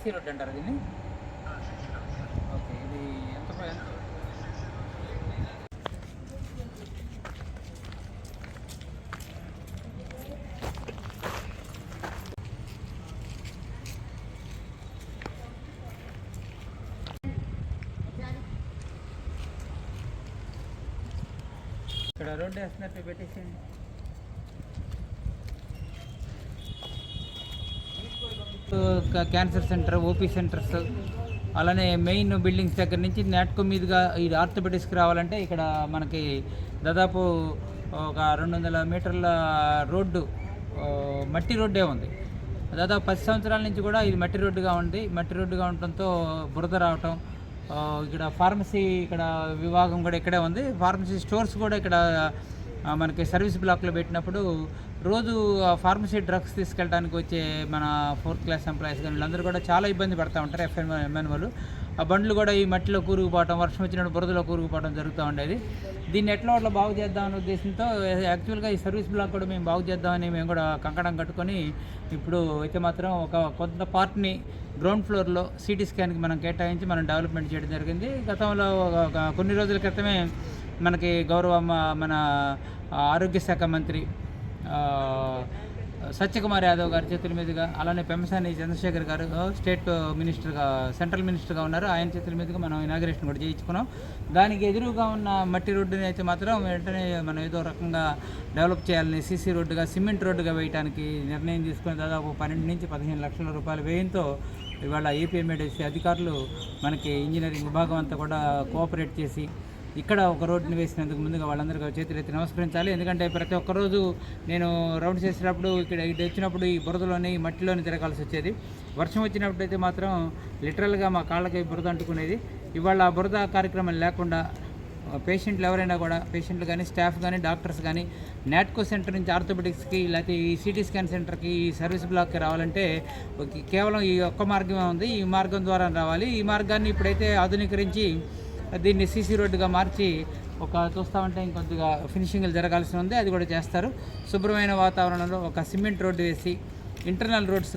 CC road అంటారు దీన్ని. Okay, ఇది ఎంత ఇక్కడ రోడ్డు వేస్తున్నట్టు పెట్టేసేయండి. క్యాన్సర్ సెంటర్, ఓపీ సెంటర్స్, అలానే మెయిన్ బిల్డింగ్స్ దగ్గర నుంచి నాట్కో మీదుగా ఈ ఆర్థోపెడిక్స్కి రావాలంటే ఇక్కడ మనకి దాదాపు ఒక 200 మీటర్ల రోడ్డు, మట్టి రోడ్డే ఉంది. దాదాపు 10 సంవత్సరాల నుంచి కూడా ఇది మట్టి రోడ్డుగా ఉంది. మట్టి రోడ్డుగా ఉండటంతో బురద రావటం, ఇక్కడ ఫార్మసీ ఇక్కడ విభాగం కూడా ఇక్కడే ఉంది. ఫార్మసీ స్టోర్స్ కూడా ఇక్కడ మనకి సర్వీస్ బ్లాక్లో పెట్టినప్పుడు రోజు ఫార్మసీ డ్రగ్స్ తీసుకెళ్ళడానికి వచ్చే మన 4th క్లాస్ ఎంప్లాయీస్ కానీ వీళ్ళందరూ కూడా చాలా ఇబ్బంది పడుతూ ఉంటారు. ఎంఎన్ వాళ్ళు ఆ బండ్లు కూడా ఈ మట్టిలో కూరుకుపోవటం, వర్షం వచ్చినప్పుడు బురదలో కూరుకుపోవడం జరుగుతూ ఉండేది. దీన్ని ఎట్లా బాగు చేద్దామనే ఉద్దేశంతో యాక్చువల్గా ఈ సర్వీస్ బ్లాక్ కూడా మేము బాగు చేద్దామని మేము కూడా కంకణం కట్టుకొని ఇప్పుడు అయితే మాత్రం ఒక కొంత పార్ట్ని గ్రౌండ్ ఫ్లోర్లో సిటీ స్కాన్కి మనం కేటాయించి మనం డెవలప్మెంట్ చేయడం జరిగింది. గతంలో కొన్ని రోజుల క్రితమే మనకి మన ఆరోగ్య శాఖ మంత్రి సత్యకుమార్ యాదవ్ గారి చేతుల మీదుగా, అలానే పెమ్మసాని చంద్రశేఖర్ గారు స్టేట్ మినిస్టర్గా, సెంట్రల్ మినిస్టర్గా ఉన్నారు, ఆయన చేతుల మీదుగా మనం ఇనాగ్రేషన్ కూడా చేయించుకున్నాం. దానికి ఎదురుగా ఉన్న మట్టి రోడ్డుని అయితే మాత్రం వెంటనే మనం ఏదో రకంగా డెవలప్ చేయాలని సీసీ రోడ్డుగా, సిమెంట్ రోడ్డుగా వేయడానికి నిర్ణయం తీసుకుని దాదాపు 12 నుంచి 15 లక్షల రూపాయల వ్యయంతో ఇవాళ ఏపీఎంఏడీసీ అధికారులు మనకి ఇంజనీరింగ్ విభాగం అంతా కూడా కోఆపరేట్ చేసి ఇక్కడ ఒక రోడ్డుని వేసినందుకు ముందుగా వాళ్ళందరికీ చేతులు ఎత్తి నమస్కరించాలి. ఎందుకంటే ప్రతి ఒక్కరోజు నేను రౌండ్స్ చేసేటప్పుడు ఇక్కడ వచ్చినప్పుడు ఈ బురదలోని, ఈ మట్టిలోని తిరగాల్సి వచ్చేది. వర్షం వచ్చినప్పుడు అయితే మాత్రం లిటరల్గా మా కాళ్ళకి బురద అంటుకునేది. ఇవాళ ఆ బురద కార్యక్రమం లేకుండా పేషెంట్లు ఎవరైనా కూడా, పేషెంట్లు కానీ, స్టాఫ్ కానీ, డాక్టర్స్ కానీ నాట్కో సెంటర్ నుంచి ఆర్థోపెడిక్స్కి, లేకపోతే ఈ సిటీ స్కాన్ సెంటర్కి, ఈ సర్వీస్ బ్లాక్కి రావాలంటే కేవలం ఈ ఒక్క మార్గమే ఉంది. ఈ మార్గం ద్వారా రావాలి. ఈ మార్గాన్ని ఇప్పుడైతే ఆధునీకరించి దీన్ని సీసీ రోడ్డుగా మార్చి చూస్తామంటే ఇంకొద్దిగా ఫినిషింగ్లు జరగాల్సి ఉంది. అది కూడా చేస్తారు. శుభ్రమైన వాతావరణంలో ఒక సిమెంట్ రోడ్డు వేసి ఇంటర్నల్ రోడ్స్